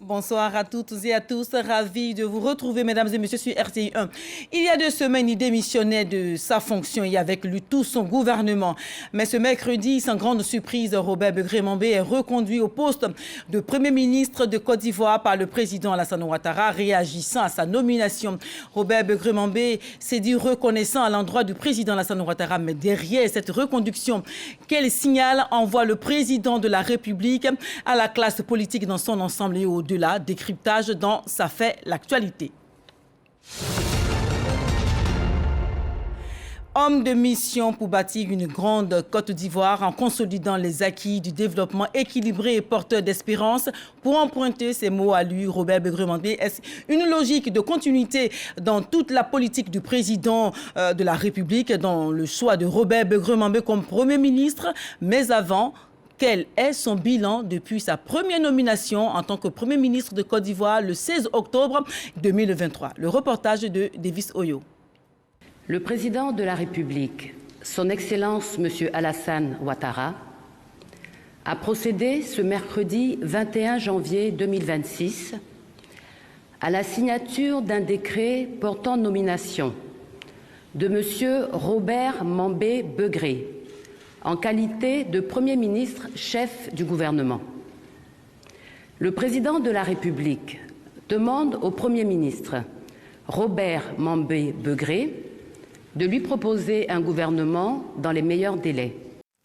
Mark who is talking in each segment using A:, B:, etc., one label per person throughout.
A: Bonsoir à toutes et à tous, ravi de vous retrouver mesdames et messieurs sur RTI 1. Il y a 2 semaines, il démissionnait de sa fonction et avec lui tout son gouvernement. Mais ce mercredi, sans grande surprise, Robert Begré-Mambé est reconduit au poste de Premier ministre de Côte d'Ivoire par le président Alassane Ouattara, réagissant à sa nomination. Robert Begré-Mambé s'est dit reconnaissant à l'endroit du président Alassane Ouattara, mais derrière cette reconduction, quel signal envoie le président de la République à la classe politique dans son ensemble et au-delà? Décryptage dans Ça fait l'actualité. Homme de mission pour bâtir une grande Côte d'Ivoire en consolidant les acquis du développement équilibré et porteur d'espérance. Pour emprunter ces mots à lui, Robert Begré-Mambé, est une logique de continuité dans toute la politique du président de la République, dans le choix de Robert Begré-Mambé comme Premier ministre, mais avant, quel est son bilan depuis sa première nomination en tant que Premier ministre de Côte d'Ivoire le 16 octobre 2023? Le reportage de Davis Oyo.
B: Le président de la République, son Excellence M. Alassane Ouattara, a procédé ce mercredi 21 janvier 2026 à la signature d'un décret portant nomination de M. Robert Mambé Begré en qualité de Premier ministre chef du gouvernement. Le président de la République demande au Premier ministre Robert Mambé Begré de lui proposer un gouvernement dans les meilleurs délais.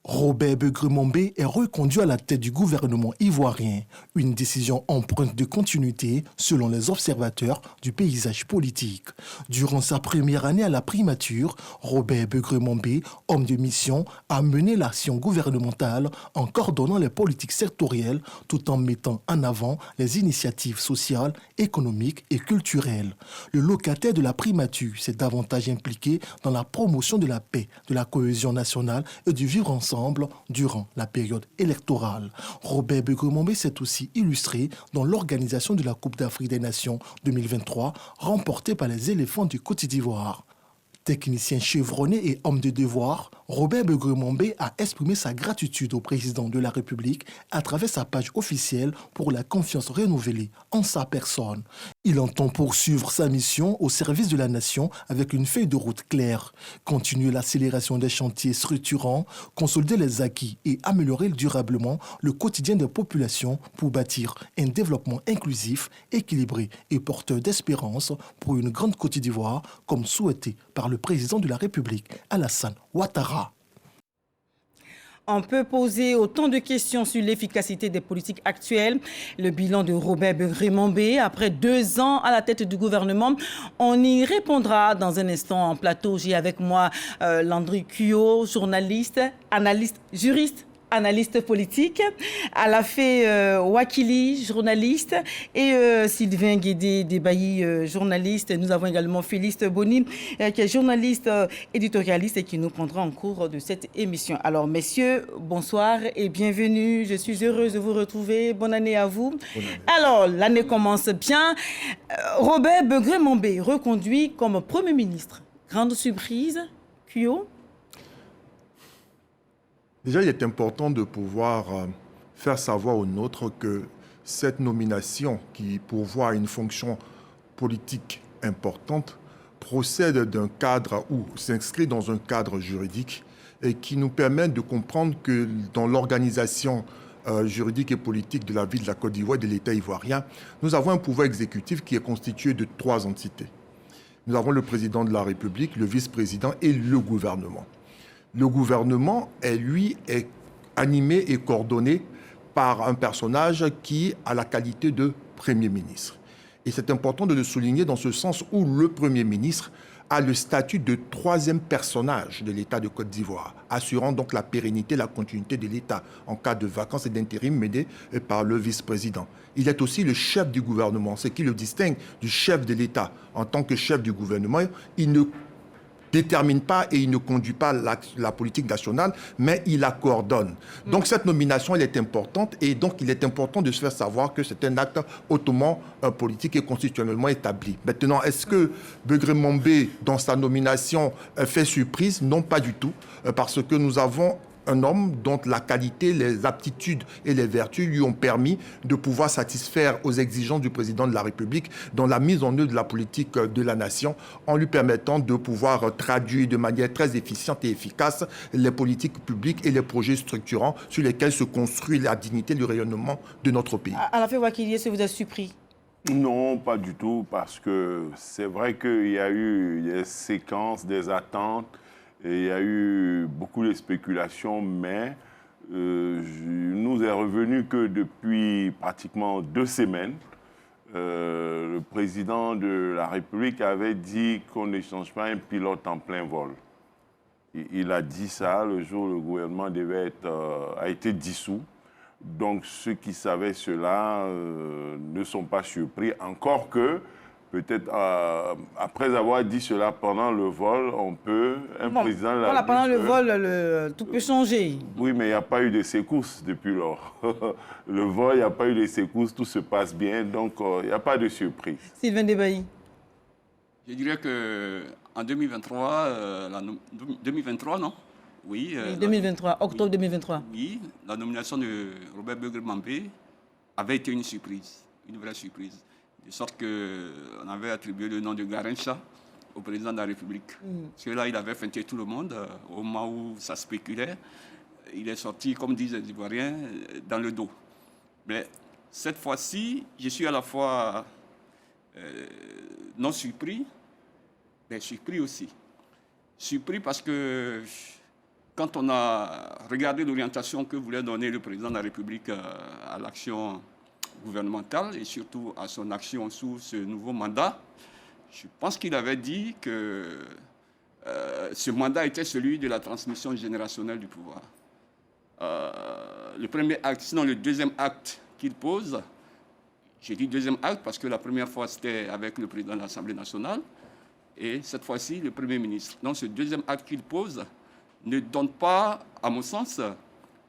C: Robert Begré-Mambé est reconduit à la tête du gouvernement ivoirien, une décision empreinte de continuité selon les observateurs du paysage politique. Durant sa première année à la primature, Robert Begré-Mambé, homme de mission, a mené l'action gouvernementale en coordonnant les politiques sectorielles tout en mettant en avant les initiatives sociales, économiques et culturelles. Le locataire de la primature s'est davantage impliqué dans la promotion de la paix, de la cohésion nationale et du vivre ensemble durant la période électorale. Robert Begré-Mambé s'est aussi illustré dans l'organisation de la Coupe d'Afrique des Nations 2023 remportée par les éléphants du Côte d'Ivoire. Technicien chevronné et homme de devoir, Robert Begré-Mambé a exprimé sa gratitude au président de la République à travers sa page officielle pour la confiance renouvelée en sa personne. Il entend poursuivre sa mission au service de la nation avec une feuille de route claire, continuer l'accélération des chantiers structurants, consolider les acquis et améliorer durablement le quotidien des populations pour bâtir un développement inclusif, équilibré et porteur d'espérance pour une grande Côte d'Ivoire comme souhaité par le président de la République, Alassane Ouattara.
A: On peut poser autant de questions sur l'efficacité des politiques actuelles. Le bilan de Robert Begré-Mambé, après 2 ans à la tête du gouvernement, on y répondra dans un instant en plateau. J'ai avec moi Landry Cuyot, journaliste, analyste, juriste, analyste politique, Alafé Wakili, journaliste, et Sylvain Guédé-Debailly, journaliste. Nous avons également Félix Boni, qui est journaliste éditorialiste et qui nous prendra en cours de cette émission. Alors, messieurs, bonsoir et bienvenue. Je suis heureuse de vous retrouver. Bonne année à vous. Bonne année. Alors, l'année commence bien. Robert Begré-Mambé, reconduit comme Premier ministre. Grande surprise, Cuyot?
D: Déjà, il est important de pouvoir faire savoir aux nôtres que cette nomination qui pourvoit à une fonction politique importante procède d'un cadre ou s'inscrit dans un cadre juridique et qui nous permet de comprendre que dans l'organisation juridique et politique de la vie de la Côte d'Ivoire et de l'État ivoirien, nous avons un pouvoir exécutif qui est constitué de 3 entités. Nous avons le président de la République, le vice-président et le gouvernement. Le gouvernement, lui, est animé et coordonné par un personnage qui a la qualité de Premier ministre. Et c'est important de le souligner dans ce sens où le Premier ministre a le statut de 3e personnage de l'État de Côte d'Ivoire, assurant donc la pérennité, la continuité de l'État en cas de vacances et d'intérim mené par le vice-président. Il est aussi le chef du gouvernement, ce qui le distingue du chef de l'État. En tant que chef du gouvernement, il ne détermine pas et il ne conduit pas la politique nationale, mais il la coordonne. Donc cette nomination, elle est importante et donc il est important de se faire savoir que c'est un acte hautement politique et constitutionnellement établi. Maintenant, est-ce que Begré-Mambé, dans sa nomination, fait surprise? Non, pas du tout, parce que nous avons un homme dont la qualité, les aptitudes et les vertus lui ont permis de pouvoir satisfaire aux exigences du président de la République dans la mise en œuvre de la politique de la nation, en lui permettant de pouvoir traduire de manière très efficiente et efficace les politiques publiques et les projets structurants sur lesquels se construit la dignité et le rayonnement de notre pays.
A: À la fin, Wakili, est-ce que vous êtes surpris?
E: Non, pas du tout, parce que c'est vrai qu'il y a eu des séquences, des attentes, et il y a eu beaucoup de spéculations, mais nous est revenu que depuis pratiquement 2 semaines, le président de la République avait dit qu'on ne change pas un pilote en plein vol. Il a dit ça le jour où le gouvernement a été dissous. Donc ceux qui savaient cela ne sont pas surpris, encore que peut-être après avoir dit cela pendant le vol, président...
A: Voilà, pendant le vol, tout peut changer.
E: Oui, mais il n'y a pas eu de secousses depuis lors. Le vol, il n'y a pas eu de secousses, tout se passe bien, donc il n'y a pas de surprise.
A: Sylvain Debailly.
F: Je dirais qu'en 2023, non? Oui.
A: 2023, octobre 2023.
F: Oui, la nomination de Robert Begré-Mambé avait été une surprise, une vraie surprise. De sorte qu'on avait attribué le nom de Garincha au président de la République. Parce que là, il avait feinté tout le monde au moment où ça spéculait. Il est sorti, comme disent les Ivoiriens, dans le dos. Mais cette fois-ci, je suis à la fois non surpris, mais surpris aussi. Surpris parce que quand on a regardé l'orientation que voulait donner le président de la République à l'action gouvernementale et surtout à son action sous ce nouveau mandat, je pense qu'il avait dit que ce mandat était celui de la transmission générationnelle du pouvoir. Le premier acte, sinon le deuxième acte qu'il pose, j'ai dit deuxième acte parce que la première fois c'était avec le président de l'Assemblée nationale et cette fois-ci le Premier ministre. Donc ce deuxième acte qu'il pose ne donne pas, à mon sens,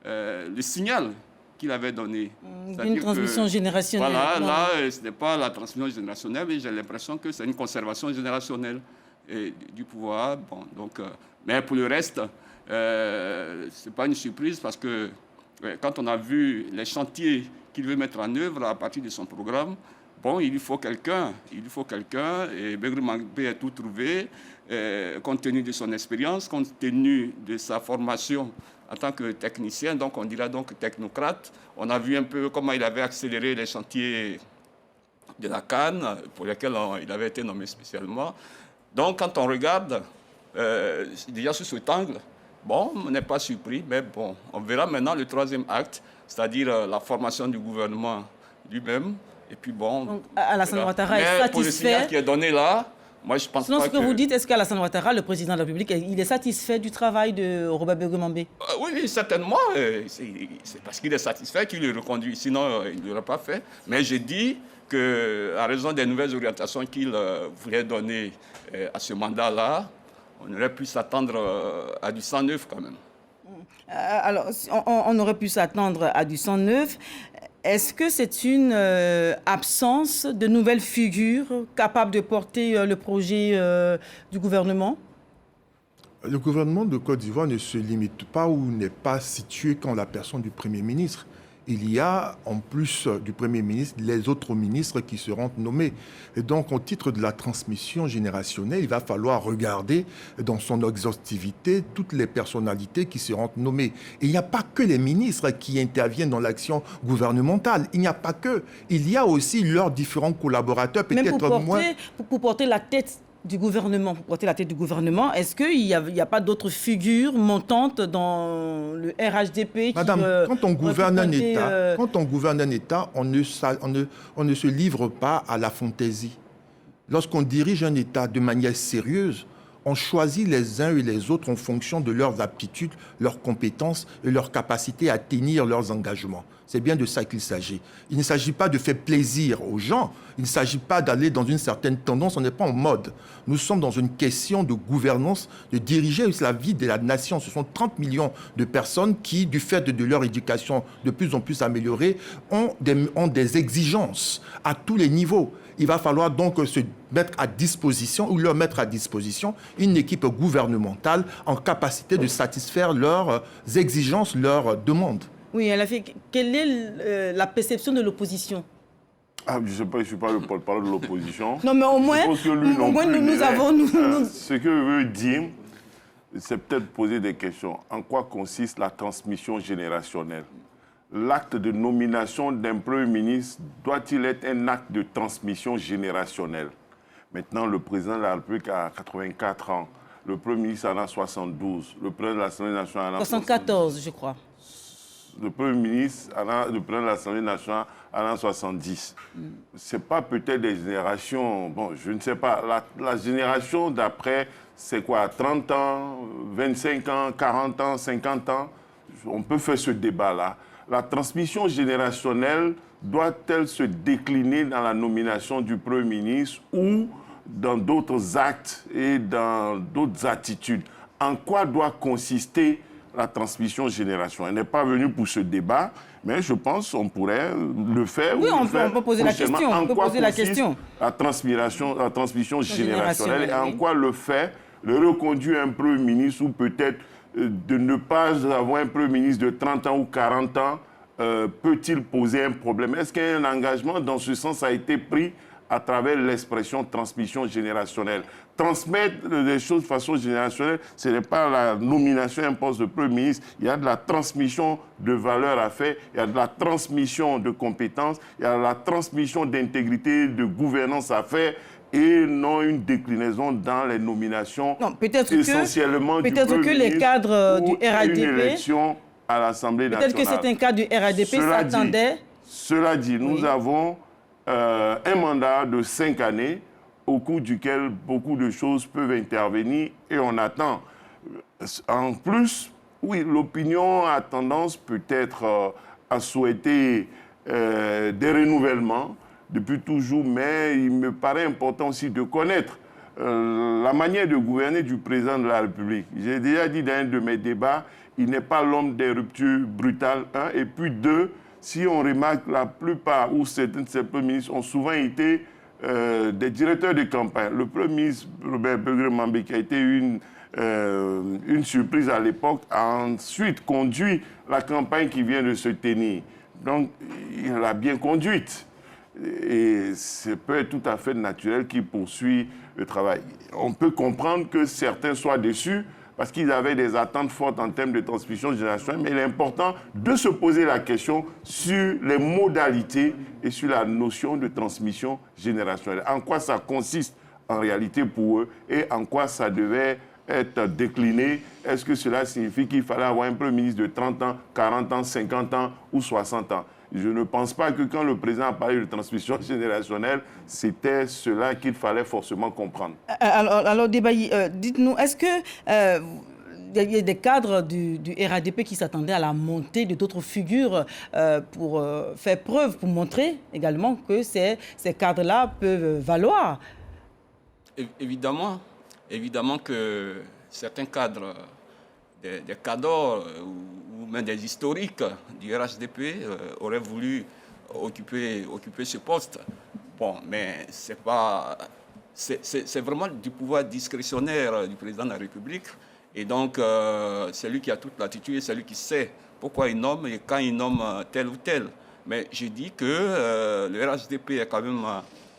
F: le signal qu'il avait donné.
A: D'une transmission générationnelle.
F: Voilà, là, ce n'est pas la transmission générationnelle, mais j'ai l'impression que c'est une conservation générationnelle du pouvoir. Bon, donc, mais pour le reste, ce n'est pas une surprise parce que quand on a vu les chantiers qu'il veut mettre en œuvre à partir de son programme, bon, il lui faut quelqu'un, et Begré-Mambé a tout trouvé, compte tenu de son expérience, compte tenu de sa formation en tant que technicien, donc on dirait donc technocrate. On a vu un peu comment il avait accéléré les chantiers de la CAN, pour lesquels il avait été nommé spécialement. Donc quand on regarde, déjà sous cet angle, bon, on n'est pas surpris, mais bon, on verra maintenant le troisième acte, c'est-à-dire la formation du gouvernement lui-même. Et puis bon...
A: Donc, Alassane Ouattara est satisfait.
F: Pour le signal qui est donné là, moi je pense
A: Sinon,
F: pas
A: ce que vous dites, est-ce qu'Alassane Ouattara, le président de la République, il est satisfait du travail de Robert Begré-Mambé?
F: Oui, certainement. C'est parce qu'il est satisfait qu'il le reconduit. Sinon, il ne l'aurait pas fait. Mais j'ai dit qu'à raison des nouvelles orientations qu'il voulait donner à ce mandat-là, on aurait pu s'attendre à du sang neuf quand même.
A: Alors, on aurait pu s'attendre à du sang neuf. Est-ce que c'est une absence de nouvelles figures capables de porter le projet du gouvernement?
D: Le gouvernement de Côte d'Ivoire ne se limite pas ou n'est pas situé qu'en la personne du Premier ministre. Il y a, en plus du Premier ministre, les autres ministres qui seront nommés. Et donc, au titre de la transmission générationnelle, il va falloir regarder dans son exhaustivité toutes les personnalités qui seront nommées. Et il n'y a pas que les ministres qui interviennent dans l'action gouvernementale. Il n'y a pas que. Il y a aussi leurs différents collaborateurs, peut-être moins...
A: Pour porter la tête du gouvernement, est-ce qu'il n'y a pas d'autres figures montantes dans le RHDP
D: Madame, quand on gouverne un État, on ne se livre pas à la fantaisie. Lorsqu'on dirige un État de manière sérieuse, on choisit les uns et les autres en fonction de leurs aptitudes, leurs compétences et leur capacité à tenir leurs engagements. C'est bien de ça qu'il s'agit. Il ne s'agit pas de faire plaisir aux gens. Il ne s'agit pas d'aller dans une certaine tendance. On n'est pas en mode. Nous sommes dans une question de gouvernance, de diriger la vie de la nation. Ce sont 30 millions de personnes qui, du fait de leur éducation de plus en plus améliorée, ont des exigences à tous les niveaux. Il va falloir donc se mettre à disposition ou leur mettre à disposition une équipe gouvernementale en capacité de satisfaire leurs exigences, leurs demandes.
A: Oui, elle a fait. Quelle est la perception de l'opposition?
E: Je ne sais pas, je ne suis pas le porte-parole de l'opposition.
A: Non, mais au moins, nous avons...
E: Ce que je veux dire, c'est peut-être poser des questions. En quoi consiste la transmission générationnelle? L'acte de nomination d'un Premier ministre doit-il être un acte de transmission générationnelle? Maintenant, le président de la République a 84 ans. Le Premier ministre en a 72. Le président de l'Assemblée nationale en a
A: 74, je crois.
E: Le Premier ministre, le président de l'Assemblée nationale en a 70. Ce n'est pas peut-être des générations... Bon, je ne sais pas. La génération d'après, c'est quoi? 30 ans, 25 ans, 40 ans, 50 ans? On peut faire ce débat-là. La transmission générationnelle doit-elle se décliner dans la nomination du Premier ministre ou dans d'autres actes et dans d'autres attitudes? En quoi doit consister la transmission générationnelle? Elle n'est pas venue pour ce débat, mais je pense qu'on pourrait le faire.
A: Oui, on peut poser la question.
E: En quoi
A: poser la question.
E: La transmission générationnelle et en quoi le fait, le reconduire un Premier ministre ou peut-être de ne pas avoir un Premier ministre de 30 ans ou 40 ans, peut-il poser un problème? Est-ce qu'un engagement dans ce sens a été pris à travers l'expression transmission générationnelle? Transmettre des choses de façon générationnelle, ce n'est pas la nomination d'un poste de Premier ministre. Il y a de la transmission de valeurs à faire, il y a de la transmission de compétences, il y a de la transmission d'intégrité, de gouvernance à faire, et non une déclinaison dans les nominations essentiellement du Premier ministre.
A: Peut-être que les cadres du RADP...
E: Une élection à l'Assemblée nationale.
A: Peut-être que certains cadres du RADP s'attendaient...
E: Cela dit, nous avons un mandat de 5 années au cours duquel beaucoup de choses peuvent intervenir et on attend. En plus, oui, l'opinion a tendance peut-être à souhaiter des renouvellements depuis toujours, mais il me paraît important aussi de connaître la manière de gouverner du président de la République. J'ai déjà dit dans un de mes débats, il n'est pas l'homme des ruptures brutales, un, et puis deux, si on remarque, la plupart ou certains de ces premiers ministres ont souvent été des directeurs de campagne. Le Premier ministre Robert Begré-Mambé, qui a été une surprise à l'époque, a ensuite conduit la campagne qui vient de se tenir. Donc, il l'a bien conduite. Et c'est peut être tout à fait naturel qu'il poursuit le travail. On peut comprendre que certains soient déçus parce qu'ils avaient des attentes fortes en termes de transmission générationnelle, mais il est important de se poser la question sur les modalités et sur la notion de transmission générationnelle. En quoi ça consiste en réalité pour eux et en quoi ça devait être décliné. Est-ce que cela signifie qu'il fallait avoir un Premier ministre de 30 ans, 40 ans, 50 ans ou 60 ans? Je ne pense pas que quand le président a parlé de transmission générationnelle, c'était cela qu'il fallait forcément comprendre.
A: Alors Debayi, dites-nous, est-ce que il y a des cadres du RADP qui s'attendaient à la montée de d'autres figures pour faire preuve, pour montrer également que ces cadres-là peuvent valoir?
F: Évidemment que certains cadres, des cadres ou même des historiques du RHDP auraient voulu occuper ce poste. Bon, mais c'est vraiment du pouvoir discrétionnaire du président de la République. Et donc, c'est lui qui a toute l'attitude et c'est lui qui sait pourquoi il nomme et quand il nomme tel ou tel. Mais je dis que le RHDP est quand même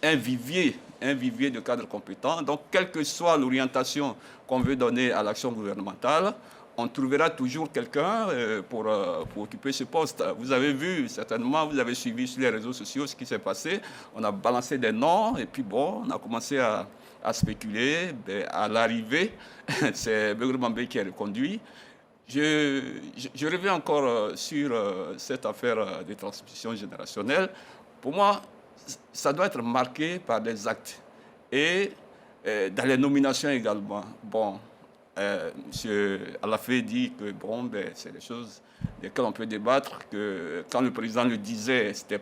F: un vivier de cadres compétents. Donc, quelle que soit l'orientation qu'on veut donner à l'action gouvernementale, on trouvera toujours quelqu'un pour occuper ce poste. Vous avez vu, certainement, vous avez suivi sur les réseaux sociaux ce qui s'est passé. On a balancé des noms et puis bon, on a commencé à spéculer. À l'arrivée, c'est Begré-Mambé qui est reconduit. Je reviens encore sur cette affaire de transmission générationnelle. Pour moi, ça doit être marqué par des actes et dans les nominations également. Bon, M. Alafé dit que bon, ben, c'est des choses desquelles on peut débattre, que quand le président le disait, il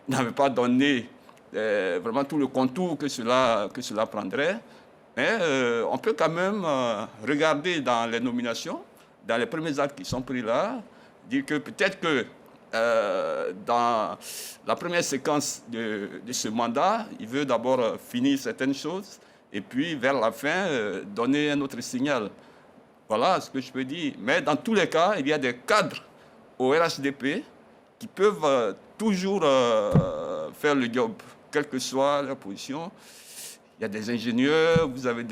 F: n'avait pas donné vraiment tout le contour que cela prendrait. Mais on peut quand même regarder dans les nominations, dans les premiers actes qui sont pris là, dire que peut-être que dans la première séquence de ce mandat, il veut d'abord finir certaines choses et puis vers la fin, donner un autre signal. Voilà ce que je peux dire. Mais dans tous les cas, il y a des cadres au RHDP qui peuvent toujours faire le job, quelle que soit leur position. Il y a des ingénieurs, vous avez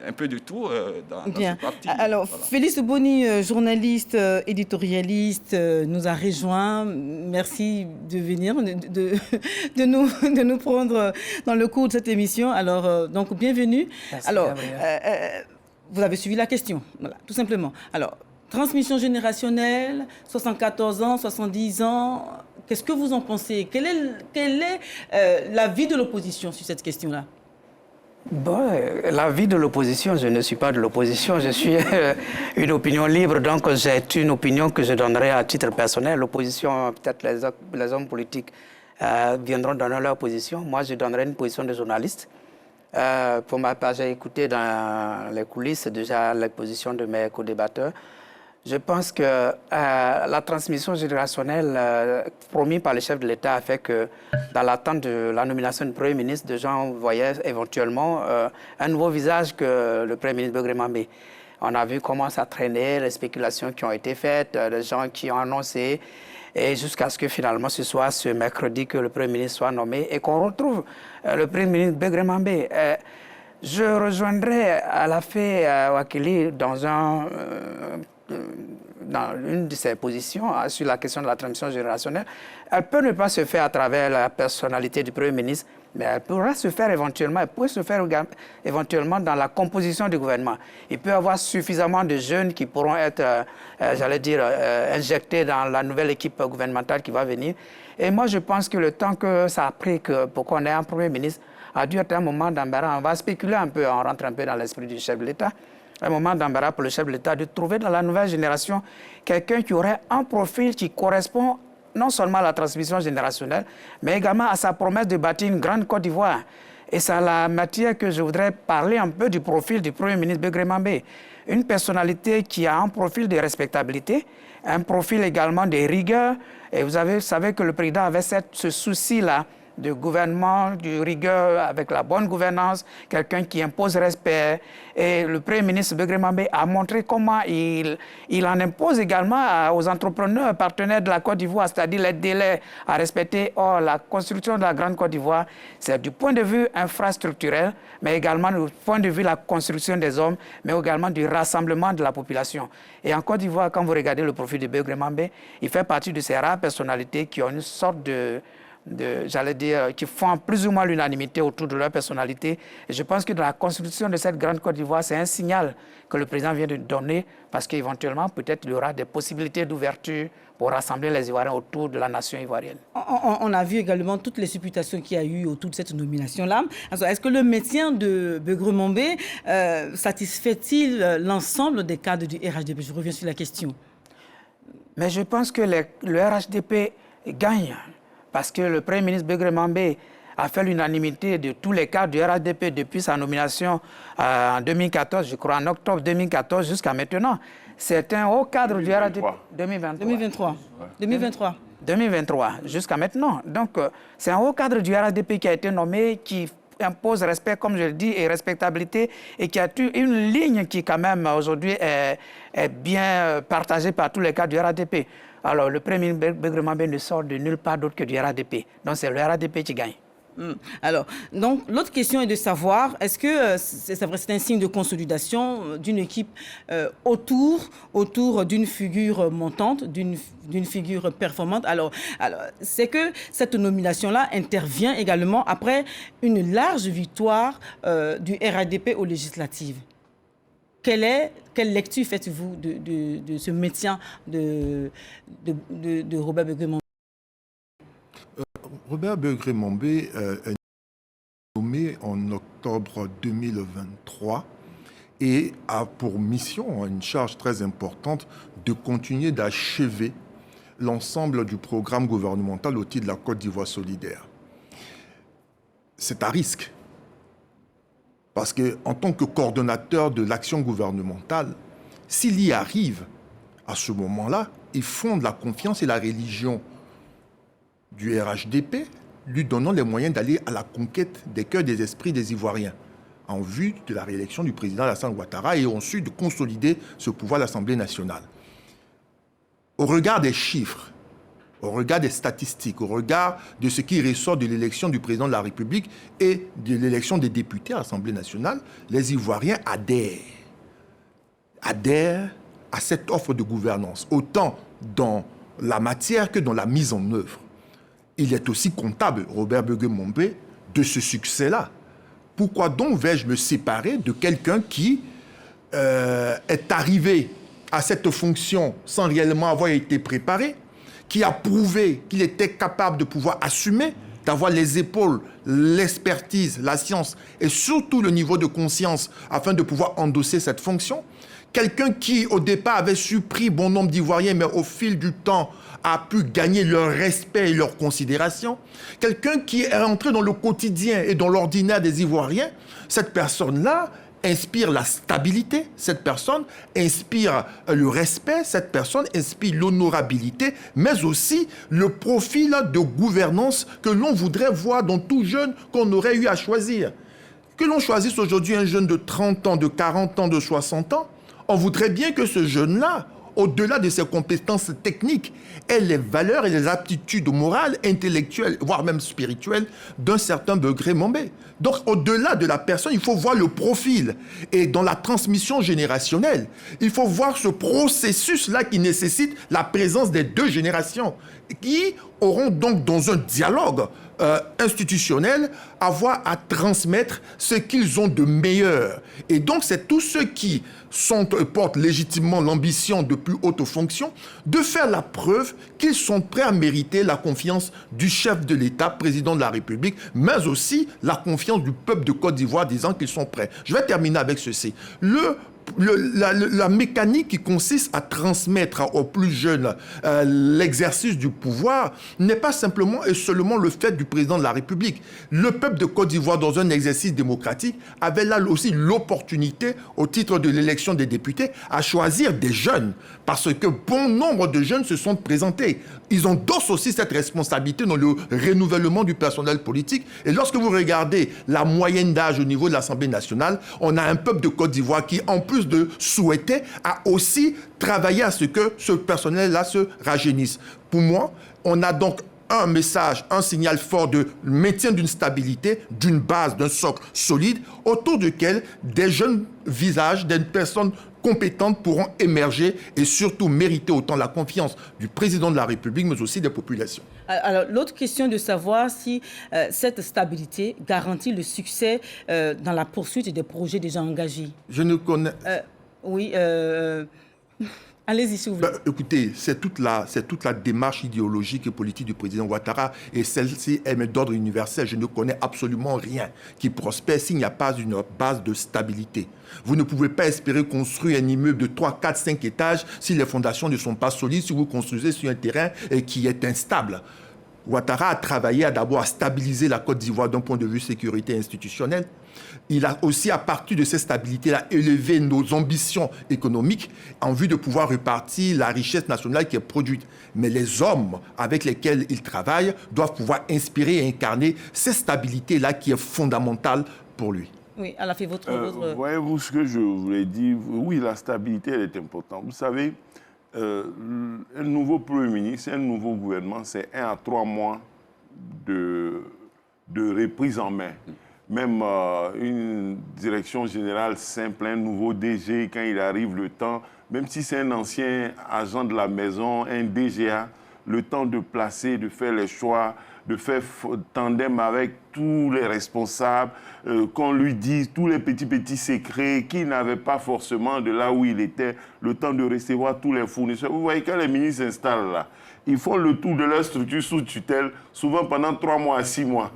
F: un peu de tout dans ce parti.
A: Alors, voilà. Félix Boni, journaliste, éditorialiste, nous a rejoint. Merci de venir, de nous prendre dans le cours de cette émission. Alors, donc, bienvenue.
G: Merci,
A: alors, vous avez suivi la question, voilà, tout simplement. Alors, transmission générationnelle, 74 ans, 70 ans... Qu'est-ce que vous en pensez? Quel est l'avis de l'opposition sur cette question-là?
G: Bon, l'avis de l'opposition, je ne suis pas de l'opposition, je suis une opinion libre, donc c'est une opinion que je donnerai à titre personnel. L'opposition, peut-être les hommes politiques viendront donner leur position. Moi, je donnerai une position de journaliste. Pour ma part, j'ai écouté dans les coulisses déjà les positions de mes co-débatteurs. Je pense que la transmission générationnelle promise par le chef de l'État a fait que, dans l'attente de la nomination du Premier ministre, des gens voyaient éventuellement un nouveau visage que le Premier ministre Begré Mambé. On a vu comment ça traînait, les spéculations qui ont été faites, les gens qui ont annoncé, et jusqu'à ce que finalement ce soit ce mercredi que le Premier ministre soit nommé et qu'on retrouve le Premier ministre Begré Mambé. Je rejoindrai Alafé Wakili dans une de ses positions sur la question de la transmission générationnelle. Elle peut ne pas se faire à travers la personnalité du Premier ministre, mais elle pourra se faire éventuellement, elle peut se faire éventuellement dans la composition du gouvernement. Il peut y avoir suffisamment de jeunes qui pourront être, j'allais dire, injectés dans la nouvelle équipe gouvernementale qui va venir. Et moi, je pense que le temps que ça a pris pour qu'on ait un Premier ministre a dû être un moment d'embarras. On va spéculer un peu, on rentre un peu dans l'esprit du chef de l'État. Un moment d'embarras pour le chef de l'État de trouver dans la nouvelle génération quelqu'un qui aurait un profil qui correspond non seulement à la transmission générationnelle, mais également à sa promesse de bâtir une grande Côte d'Ivoire. Et c'est à la matière que je voudrais parler un peu du profil du Premier ministre Begré Mambé. Une personnalité qui a un profil de respectabilité, un profil également de rigueur. Et vous savez que le président avait ce souci-là de gouvernement, de rigueur, avec la bonne gouvernance, quelqu'un qui impose respect. Et le Premier ministre Begré Mambé a montré comment il en impose également aux entrepreneurs partenaires de la Côte d'Ivoire, c'est-à-dire les délais à respecter. Or, la construction de la Grande Côte d'Ivoire, c'est du point de vue infrastructurel, mais également du point de vue de la construction des hommes, mais également du rassemblement de la population. Et en Côte d'Ivoire, quand vous regardez le profil de Begré Mambé, il fait partie de ces rares personnalités qui ont une sorte j'allais dire, qui font plus ou moins l'unanimité autour de leur personnalité. Et je pense que dans la constitution de cette grande Côte d'Ivoire, c'est un signal que le président vient de donner parce qu'éventuellement, peut-être, il y aura des possibilités d'ouverture pour rassembler les Ivoiriens autour de la nation ivoirienne.
A: On a vu également toutes les supputations qu'il y a eu autour de cette nomination-là. Est-ce que le maintien de Begré Mambé satisfait-il l'ensemble des cadres du RHDP? Je reviens sur la question.
G: Mais je pense que le RHDP gagne. Parce que le Premier ministre Begré Mambé a fait l'unanimité de tous les cadres du RHDP depuis sa nomination en 2014, je crois en octobre 2014 jusqu'à maintenant. C'est un haut cadre du RHDP. 2023, jusqu'à maintenant. Donc, c'est un haut cadre du RHDP qui a été nommé, qui impose respect, comme je le dis, et respectabilité, et qui a une ligne qui, quand même, aujourd'hui, est bien partagée par tous les cadres du RHDP. Alors, le Premier ministre Begré Mambé ne sort de nulle part d'autre que du RHDP. Donc, c'est le RHDP qui gagne.
A: Alors, donc, l'autre question est de savoir, est-ce que c'est un signe de consolidation d'une équipe autour d'une figure montante, d'une figure performante? Alors, c'est que cette nomination-là intervient également après une large victoire du RHDP aux législatives. Quelle lecture faites-vous de ce maintien de Robert Begré Mambé?
D: Robert Begré Mambé est nommé en octobre 2023 et a pour mission, une charge très importante, de continuer d'achever l'ensemble du programme gouvernemental au titre de la Côte d'Ivoire solidaire. C'est à risque. Parce qu'en tant que coordonnateur de l'action gouvernementale, s'il y arrive, à ce moment-là, il fonde la confiance et la religion du RHDP, lui donnant les moyens d'aller à la conquête des cœurs des esprits des Ivoiriens, en vue de la réélection du président Alassane Ouattara et ensuite de consolider ce pouvoir à l'Assemblée nationale. Au regard des chiffres, au regard des statistiques, au regard de ce qui ressort de l'élection du président de la République et de l'élection des députés à l'Assemblée nationale, les Ivoiriens adhèrent à cette offre de gouvernance, autant dans la matière que dans la mise en œuvre. Il est aussi comptable, Robert Begue-Mombe, de ce succès-là. Pourquoi donc vais-je me séparer de quelqu'un qui est arrivé à cette fonction sans réellement avoir été préparé, qui a prouvé qu'il était capable de pouvoir assumer, d'avoir les épaules, l'expertise, la science et surtout le niveau de conscience afin de pouvoir endosser cette fonction. Quelqu'un qui, au départ, avait surpris bon nombre d'Ivoiriens, mais au fil du temps, a pu gagner leur respect et leur considération. Quelqu'un qui est entré dans le quotidien et dans l'ordinaire des Ivoiriens. Cette personne-là inspire la stabilité, cette personne inspire le respect, cette personne inspire l'honorabilité, mais aussi le profil de gouvernance que l'on voudrait voir dans tout jeune qu'on aurait eu à choisir. Que l'on choisisse aujourd'hui un jeune de 30 ans, de 40 ans, de 60 ans, on voudrait bien que ce jeune-là, au-delà de ses compétences techniques, ait les valeurs et les aptitudes morales, intellectuelles, voire même spirituelles, d'un certain Begue-Mombe. Donc, au-delà de la personne, il faut voir le profil. Et dans la transmission générationnelle, il faut voir ce processus-là qui nécessite la présence des deux générations, qui auront donc, dans un dialogue institutionnel, avoir à transmettre ce qu'ils ont de meilleur. Et donc, c'est tous ceux qui portent légitimement l'ambition de plus haute fonction de faire la preuve qu'ils sont prêts à mériter la confiance du chef de l'État, président de la République, mais aussi la confiance du peuple de Côte d'Ivoire disant qu'ils sont prêts. Je vais terminer avec ceci. La mécanique qui consiste à transmettre aux plus jeunes l'exercice du pouvoir n'est pas simplement et seulement le fait du président de la République. Le peuple de Côte d'Ivoire, dans un exercice démocratique, avait là aussi l'opportunité, au titre de l'élection des députés, à choisir des jeunes, parce que bon nombre de jeunes se sont présentés. Ils endossent aussi cette responsabilité dans le renouvellement du personnel politique. Et lorsque vous regardez la moyenne d'âge au niveau de l'Assemblée nationale, on a un peuple de Côte d'Ivoire qui, en plus de souhaiter, a aussi travaillé à ce que ce personnel-là se rajeunisse. Pour moi, on a donc un message, un signal fort de maintien d'une stabilité, d'une base, d'un socle solide, autour duquel des jeunes visages, des personnes compétentes pourront émerger et surtout mériter autant la confiance du président de la République, mais aussi des populations.
A: Alors, l'autre question est de savoir si cette stabilité garantit le succès dans la poursuite des projets déjà engagés.
D: Je ne connais...
A: Oui, allez-y, s'il vous plaît.
D: Écoutez, c'est toute la démarche idéologique et politique du président Ouattara, et celle-ci est d'ordre universel. Je ne connais absolument rien qui prospère s'il n'y a pas une base de stabilité. Vous ne pouvez pas espérer construire un immeuble de 3, 4, 5 étages si les fondations ne sont pas solides, si vous construisez sur un terrain qui est instable. Ouattara a travaillé d'abord à stabiliser la Côte d'Ivoire d'un point de vue sécurité institutionnelle. Il a aussi, à partir de cette stabilité-là, élevé nos ambitions économiques en vue de pouvoir répartir la richesse nationale qui est produite. Mais les hommes avec lesquels il travaille doivent pouvoir inspirer et incarner cette stabilité-là qui est fondamentale pour lui.
A: Oui, elle a fait votre...
E: Voyez-vous ce que je voulais dire? Oui, la stabilité, elle est importante. Vous savez, un nouveau Premier ministre, un nouveau gouvernement, c'est 1 à 3 mois de reprise en main. Même une direction générale simple, un nouveau DG, quand il arrive, le temps, même si c'est un ancien agent de la maison, un DGA, le temps de placer, de faire les choix, de faire tandem avec tous les responsables, qu'on lui dise tous les petits secrets qu'il n'avait pas forcément de là où il était, le temps de recevoir tous les fournisseurs. Vous voyez, quand les ministres s'installent là, ils font le tour de leur structure sous tutelle, souvent pendant 3 mois à 6 mois,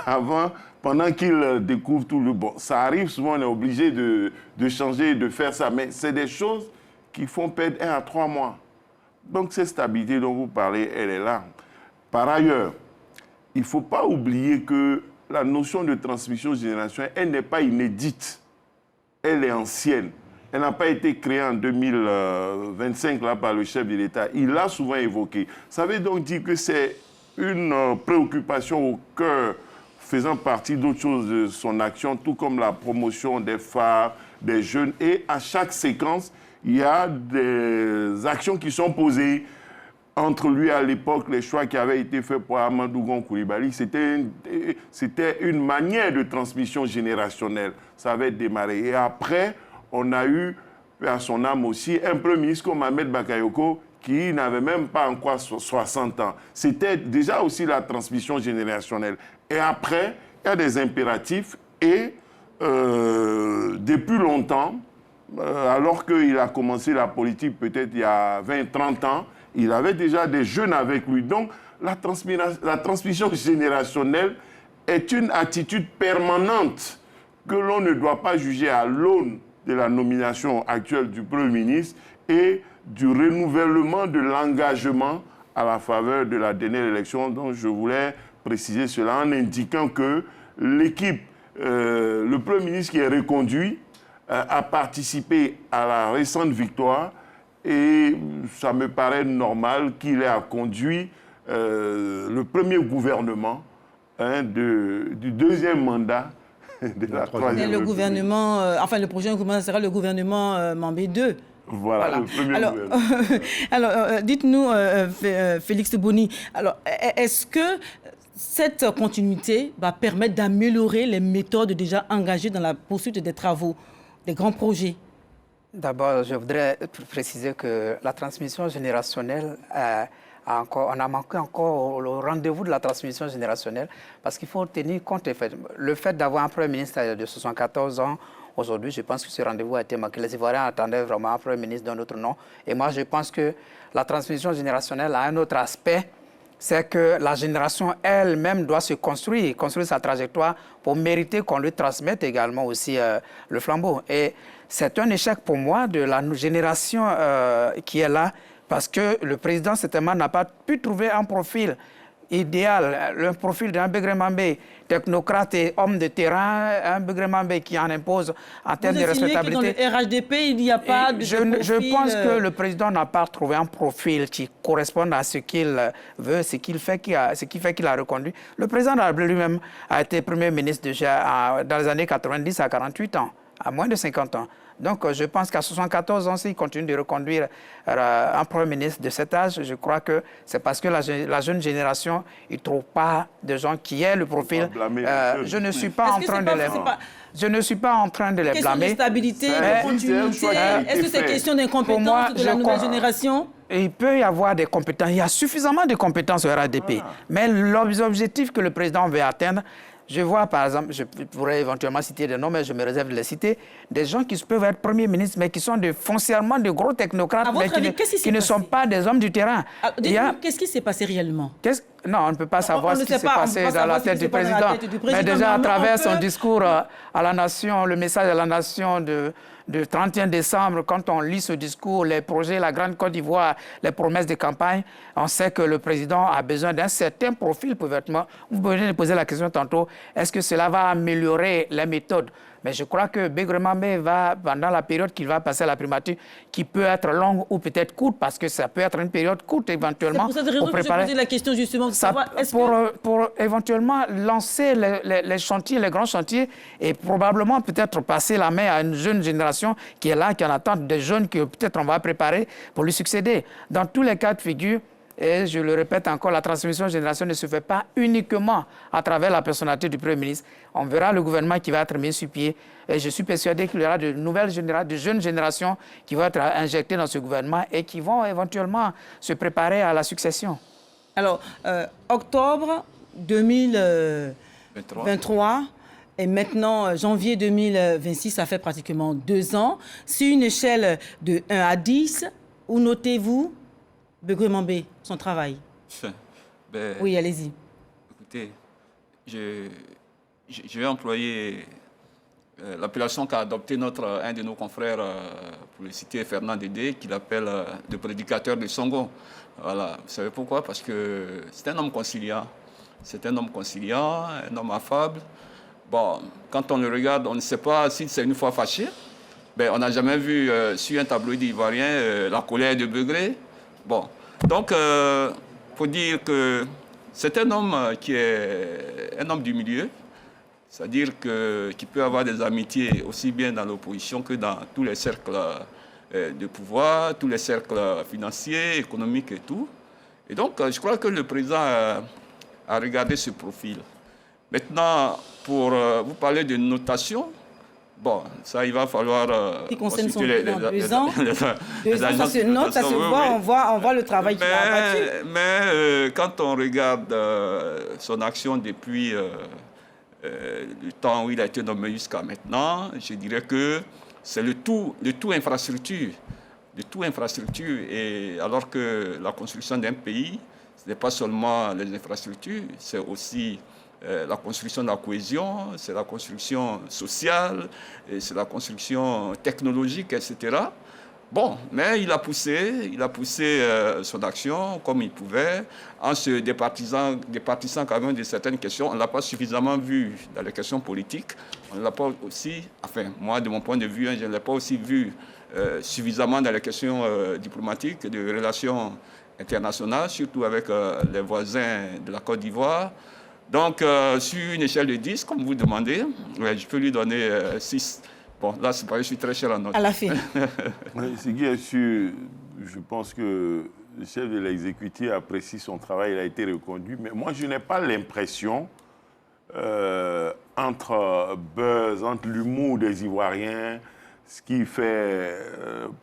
E: avant, pendant qu'il découvre tout le bon. Ça arrive souvent, on est obligé de changer, de faire ça, mais c'est des choses qui font perdre 1 à 3 mois. Donc cette stabilité dont vous parlez, elle est là. Par ailleurs, il ne faut pas oublier que la notion de transmission générationnelle, elle n'est pas inédite. Elle est ancienne. Elle n'a pas été créée en 2025 là, par le chef de l'État. Il l'a souvent évoqué. Ça veut donc dire que c'est une préoccupation au cœur, faisant partie d'autres choses de son action, tout comme la promotion des phares, des jeunes. Et à chaque séquence, il y a des actions qui sont posées. Entre lui, à l'époque, les choix qui avaient été faits pour Amadou Gon Coulibaly, c'était une manière de transmission générationnelle. Ça avait démarré. Et après, on a eu, à son âme aussi, un premier ministre comme Ahmed Bakayoko, qui n'avait même pas encore 60 ans. C'était déjà aussi la transmission générationnelle. Et après, il y a des impératifs. Et depuis longtemps, alors qu'il a commencé la politique peut-être il y a 20-30 ans, il avait déjà des jeunes avec lui. Donc, la transmission générationnelle est une attitude permanente que l'on ne doit pas juger à l'aune de la nomination actuelle du Premier ministre et du renouvellement de l'engagement à la faveur de la dernière élection. Donc, je voulais préciser cela en indiquant que l'équipe, le Premier ministre qui est reconduit, a participé à la récente victoire. Et ça me paraît normal qu'il ait conduit le premier gouvernement du deuxième mandat de la troisième.
A: Le gouvernement, enfin le prochain gouvernement sera le gouvernement Mambé 2.
E: Voilà, le premier gouvernement.
A: Alors, dites-nous, Félix Boni, alors, est-ce que cette continuité va permettre d'améliorer les méthodes déjà engagées dans la poursuite des travaux, des grands projets?
G: D'abord, je voudrais préciser que la transmission générationnelle, on a manqué encore au rendez-vous de la transmission générationnelle parce qu'il faut tenir compte le fait d'avoir un Premier ministre de 74 ans. Aujourd'hui, je pense que ce rendez-vous a été manqué. Les Ivoiriens attendaient vraiment un Premier ministre d'un autre nom. Et moi, je pense que la transmission générationnelle a un autre aspect, c'est que la génération elle-même doit se construire sa trajectoire pour mériter qu'on lui transmette également aussi le flambeau. Et c'est un échec pour moi de la génération qui est là, parce que le président, certainement, n'a pas pu trouver un profil idéal, le profil d'un Begré Mambé, technocrate et homme de terrain, un Begré Mambé qui en impose en termes de respectabilité.
A: Dans le RHDP, il n'y a pas de profil...
G: Je pense que le président n'a pas trouvé un profil qui corresponde à ce qu'il veut, ce qui fait qu'il a reconduit. Le président de la République lui-même a été Premier ministre déjà dans les années 90 à 48 ans, à moins de 50 ans. Donc, je pense qu'à 74 ans, s'il continue de reconduire un Premier ministre de cet âge, je crois que c'est parce que la jeune génération, il ne trouve pas de gens qui aient le profil. Je ne suis pas en train de les... Je ne suis pas en train de les blâmer.
A: Question de stabilité, de continuité. Est-ce que c'est question d'incompétence de la nouvelle génération?
G: Il peut y avoir des compétences. Il y a suffisamment de compétences au RADP. Mais l'objectif que le président veut atteindre, je vois, par exemple, je pourrais éventuellement citer des noms, mais je me réserve de les citer, des gens qui peuvent être premiers ministres, mais qui sont foncièrement de gros technocrates, mais qui ne sont pas des hommes du terrain.
A: Qu'est-ce qui s'est passé réellement?
G: Non, on ne peut pas savoir ce qui s'est passé dans la tête du président. Mais déjà, à travers son discours à la nation, le message à la nation de 31 décembre, quand on lit ce discours, les projets, la Grande Côte d'Ivoire, les promesses de campagne, on sait que le président a besoin d'un certain profil pour vêtements. Vous pouvez poser la question tantôt, est-ce que cela va améliorer les méthodes? Mais je crois que Begré Mambé va, pendant la période qu'il va passer à la primature, qui peut être longue ou peut-être courte, parce que ça peut être une période courte éventuellement.
A: C'est pour cette raison que j'ai posé la question justement.
G: Pour éventuellement lancer les chantiers, les grands chantiers, et probablement peut-être passer la main à une jeune génération qui est là, qui en attend, des jeunes que peut-être on va préparer pour lui succéder. Dans tous les cas de figure, et je le répète encore, la transmission générationnelle ne se fait pas uniquement à travers la personnalité du Premier ministre. On verra le gouvernement qui va être mis sur pied. Et je suis persuadé qu'il y aura de nouvelles générations, de jeunes générations qui vont être injectées dans ce gouvernement et qui vont éventuellement se préparer à la succession.
A: Alors, octobre 2023 et maintenant janvier 2026, ça fait pratiquement 2 ans. Sur une échelle de 1 à 10, où notez-vous Begré Mambé, son travail? Oui, allez-y.
F: Écoutez, je vais employer l'appellation qu'a adoptée un de nos confrères, pour le citer, Fernand Dédé, qu'il appelle le prédicateur de Songo. Voilà. Vous savez pourquoi? Parce que c'est un homme conciliant. C'est un homme conciliant, un homme affable. Bon, quand on le regarde, on ne sait pas si c'est une fois fâché. Ben, on n'a jamais vu sur un tabloïd ivoirien la colère de Begré. Bon, donc, faut dire que c'est un homme qui est un homme du milieu. C'est-à-dire qu'il peut avoir des amitiés aussi bien dans l'opposition que dans tous les cercles de pouvoir, tous les cercles financiers, économiques et tout. Et donc, je crois que le président a regardé ce profil. Maintenant, pour vous parler de notation, bon, ça, il va falloir...
A: Qui concerne son bilan, 2 ans. Ça se note, ça se voit, on voit le travail qu'il a abattu.
F: Mais quand on regarde son action depuis le temps où il a été nommé jusqu'à maintenant, je dirais que c'est le tout infrastructure. Le tout infrastructure. Et alors que la construction d'un pays, ce n'est pas seulement les infrastructures, c'est aussi la construction de la cohésion, c'est la construction sociale, c'est la construction technologique, etc. Bon, mais il a poussé son action comme il pouvait, en se départissant quand même de certaines questions. On ne l'a pas suffisamment vu dans les questions politiques. On ne l'a pas aussi, enfin, moi, de mon point de vue, je ne l'ai pas aussi vu suffisamment dans les questions diplomatiques, de relations internationales, surtout avec les voisins de la Côte d'Ivoire. Donc, sur une échelle de 10, comme vous demandez, je peux lui donner 6. Bon, là, c'est pas, je suis très cher en note.
A: À la fin.
E: Ce qui est sûr, je pense que le chef de l'exécutif apprécie son travail, il a été reconduit. Mais moi, je n'ai pas l'impression, entre buzz, entre l'humour des Ivoiriens, ce qui fait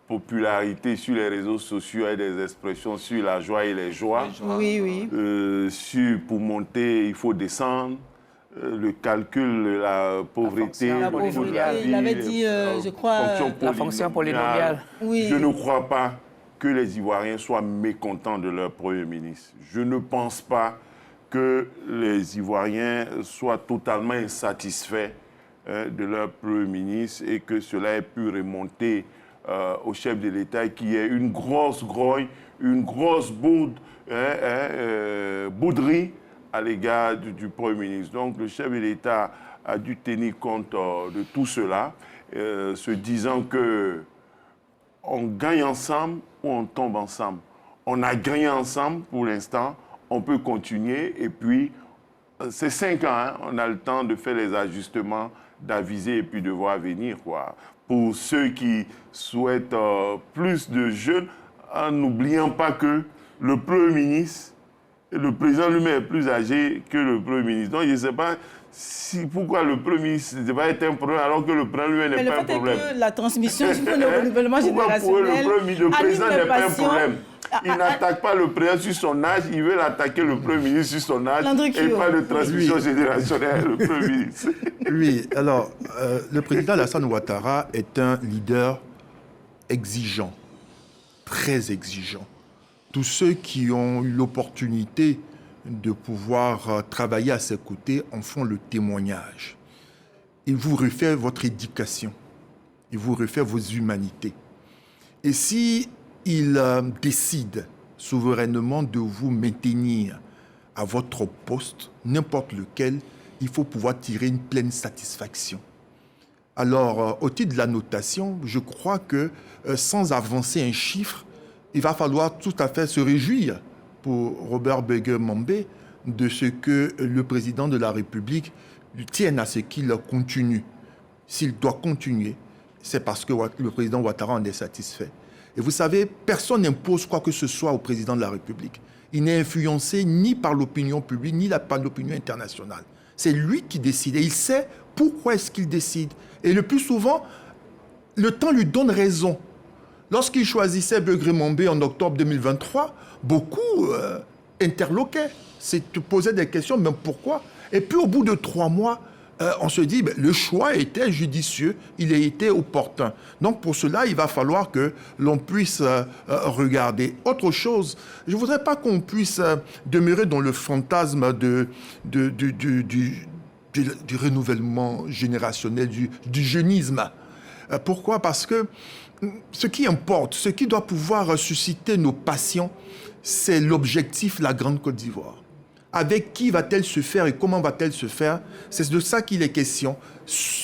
E: popularité sur les réseaux sociaux et des expressions sur la joie et les joies.
A: Oui, oui.
E: Pour monter, il faut descendre. Le calcul de la pauvreté,
A: il avait dit, je crois,
G: la fonction polynomiale.
E: Oui. Je ne crois pas que les Ivoiriens soient mécontents de leur Premier ministre. Je ne pense pas que les Ivoiriens soient totalement insatisfaits de leur Premier ministre et que cela ait pu remonter au chef de l'État qui est une grosse grogne, une grosse bouderie à l'égard du Premier ministre. Donc le chef de l'État a dû tenir compte de tout cela, se disant que on gagne ensemble ou on tombe ensemble. On a gagné ensemble pour l'instant, on peut continuer et puis c'est 5 ans, hein, on a le temps de faire les ajustements, d'aviser et puis de voir venir, quoi. Pour ceux qui souhaitent plus de jeunes, en n'oubliant pas que le Premier ministre, le président lui-même est plus âgé que le Premier ministre. Donc je ne sais pas pourquoi le Premier ministre ne va être un problème alors que le Premier lui-même n'est pas un problème.
A: Mais le fait est que la transmission sur le renouvellement générationnel,
E: le président n'est pas un problème. Il n'attaque pas le président sur son âge, il veut attaquer le Premier ministre sur son âge et pas de transmission générationnelle, le Premier ministre.
D: Oui, alors, le président Alassane Ouattara est un leader exigeant, très exigeant. Tous ceux qui ont eu l'opportunité de pouvoir travailler à ses côtés en font le témoignage. Il vous refait votre éducation, il vous refait vos humanités. Et si il décide souverainement de vous maintenir à votre poste, n'importe lequel, il faut pouvoir tirer une pleine satisfaction. Alors, au titre de la notation, je crois que sans avancer un chiffre, il va falloir tout à fait se réjouir pour Robert Begré-Mambé de ce que le président de la République tienne à ce qu'il continue. S'il doit continuer, c'est parce que le président Ouattara en est satisfait. Et vous savez, personne n'impose quoi que ce soit au président de la République. Il n'est influencé ni par l'opinion publique, ni par l'opinion internationale. C'est lui qui décide et il sait pourquoi est-ce qu'il décide. Et le plus souvent, le temps lui donne raison. Lorsqu'il choisissait Begré-Mambé en octobre 2023, beaucoup interloquaient, se posaient des questions, mais pourquoi? Et puis au bout de 3 mois, on se dit, le choix était judicieux, il a été opportun. Donc pour cela, il va falloir que l'on puisse regarder. Autre chose, je ne voudrais pas qu'on puisse demeurer dans le fantasme du renouvellement générationnel, du jeunisme. Pourquoi? Parce que ce qui importe, ce qui doit pouvoir susciter nos passions, c'est l'objectif, la Grande Côte d'Ivoire. Avec qui va-t-elle se faire et comment va-t-elle se faire? C'est de ça qu'il est question.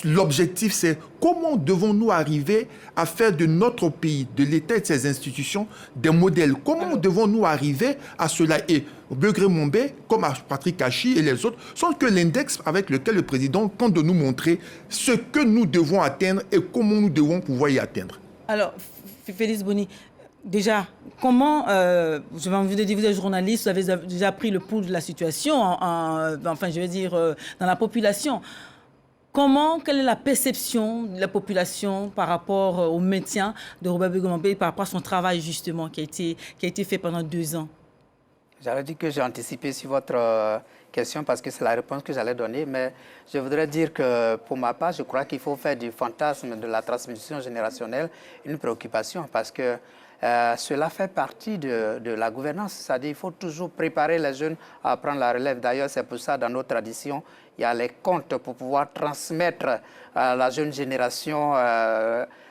D: L'objectif, c'est comment devons-nous arriver à faire de notre pays, de l'État et de ses institutions, des modèles. Comment devons-nous arriver à cela? Et Begré Mombé, comme Patrick Kachi et les autres, sont que l'index avec lequel le président tente de nous montrer ce que nous devons atteindre et comment nous devons pouvoir y atteindre.
A: Alors, Félix Boni, déjà, comment, je vais envie de dire, vous êtes journaliste, vous avez déjà pris le pouls de la situation, enfin, je veux dire, dans la population. Quelle est la perception de la population par rapport au maintien de Robert Begré Mombé, par rapport à son travail, justement, qui a été fait pendant 2 ans?
G: J'allais dire que j'ai anticipé sur votre question parce que c'est la réponse que j'allais donner, mais je voudrais dire que pour ma part, je crois qu'il faut faire du fantasme de la transmission générationnelle une préoccupation parce que cela fait partie de la gouvernance, c'est-à-dire qu'il faut toujours préparer les jeunes à prendre la relève. D'ailleurs, c'est pour ça, dans nos traditions, il y a les contes pour pouvoir transmettre à la jeune génération,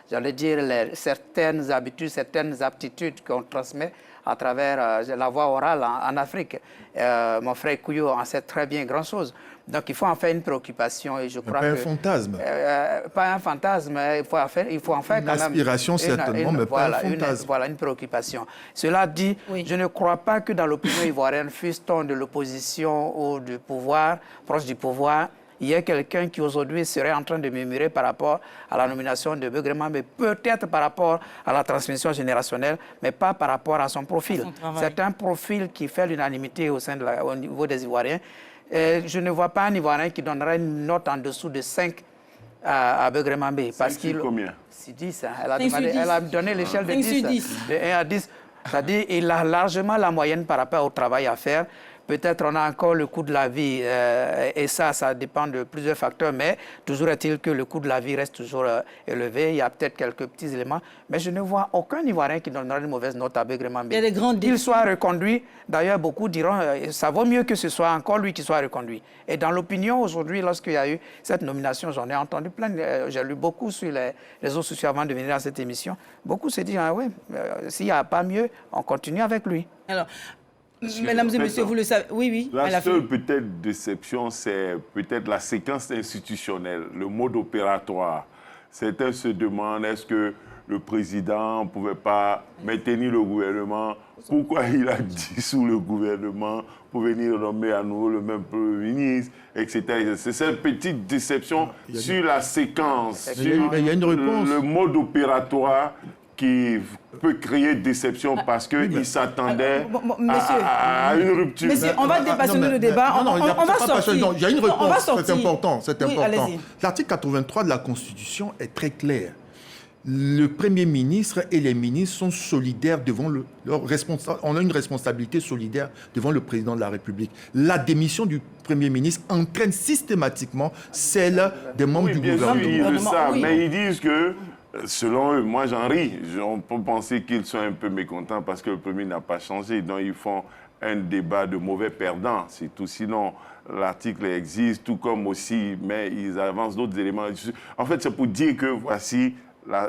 G: j'allais dire, certaines habitudes, certaines aptitudes qu'on transmet à travers la voie orale en Afrique. Mon frère Kouyo en sait très bien grand chose. Donc il faut en faire une préoccupation et je crois
D: pas un fantasme.
G: Pas un fantasme, il faut en faire quand même.
D: Une aspiration certainement, mais pas un fantasme.
G: Voilà, une préoccupation. Cela dit, je ne crois pas que dans l'opinion ivoirienne, fût-on de l'opposition ou du pouvoir, proche du pouvoir, il y a quelqu'un qui aujourd'hui serait en train de murmurer par rapport à la nomination de Begré Mombé, peut-être par rapport à la transmission générationnelle, mais pas par rapport à son profil. C'est un profil qui fait l'unanimité au niveau des Ivoiriens. Et je ne vois pas un Ivoirien qui donnerait une note en dessous de 5 à Begré Mombé. Parce qu'il
E: combien?
G: C'est 10. Hein. Elle a donné l'échelle de 10. De 1 à 10. C'est-à-dire qu'il a largement la moyenne par rapport au travail à faire. Peut-être on a encore le coût de la vie et ça dépend de plusieurs facteurs, mais toujours est-il que le coût de la vie reste toujours élevé. Il y a peut-être quelques petits éléments, mais je ne vois aucun Ivoirien qui donnerait une mauvaise note à Begré Mombé. Qu'il soit reconduit, d'ailleurs beaucoup diront ça vaut mieux que ce soit encore lui qui soit reconduit. Et dans l'opinion aujourd'hui, lorsqu'il y a eu cette nomination, j'en ai entendu plein, j'ai lu beaucoup sur les réseaux sociaux avant de venir à cette émission, beaucoup se disent, s'il n'y a pas mieux, on continue avec lui.
A: Alors, mesdames et messieurs, vous le savez. Oui.
E: La seule peut-être déception, c'est peut-être la séquence institutionnelle, le mode opératoire. Certains se demandent, est-ce que le président ne pouvait pas maintenir le gouvernement? Pourquoi il a dissous le gouvernement pour venir nommer à nouveau le même Premier ministre, etc. C'est cette petite déception sur la séquence, sur le mode opératoire qui peut créer déception parce qu'il s'attendait à une rupture.
A: Monsieur, on va dépasser le débat. On va sortir.
D: Il y a une réponse, c'est important. L'article 83 de la Constitution est très clair. Le Premier ministre et les ministres sont solidaires devant on a une responsabilité solidaire devant le président de la République. La démission du Premier ministre entraîne systématiquement celle des membres du gouvernement.
E: Bien sûr, ils le savent, mais ils disent que selon eux, moi j'en ris, on peut penser qu'ils sont un peu mécontents parce que le Premier n'a pas changé, donc ils font un débat de mauvais perdants, c'est tout. Sinon, l'article existe, tout comme aussi, mais ils avancent d'autres éléments. En fait, c'est pour dire que voici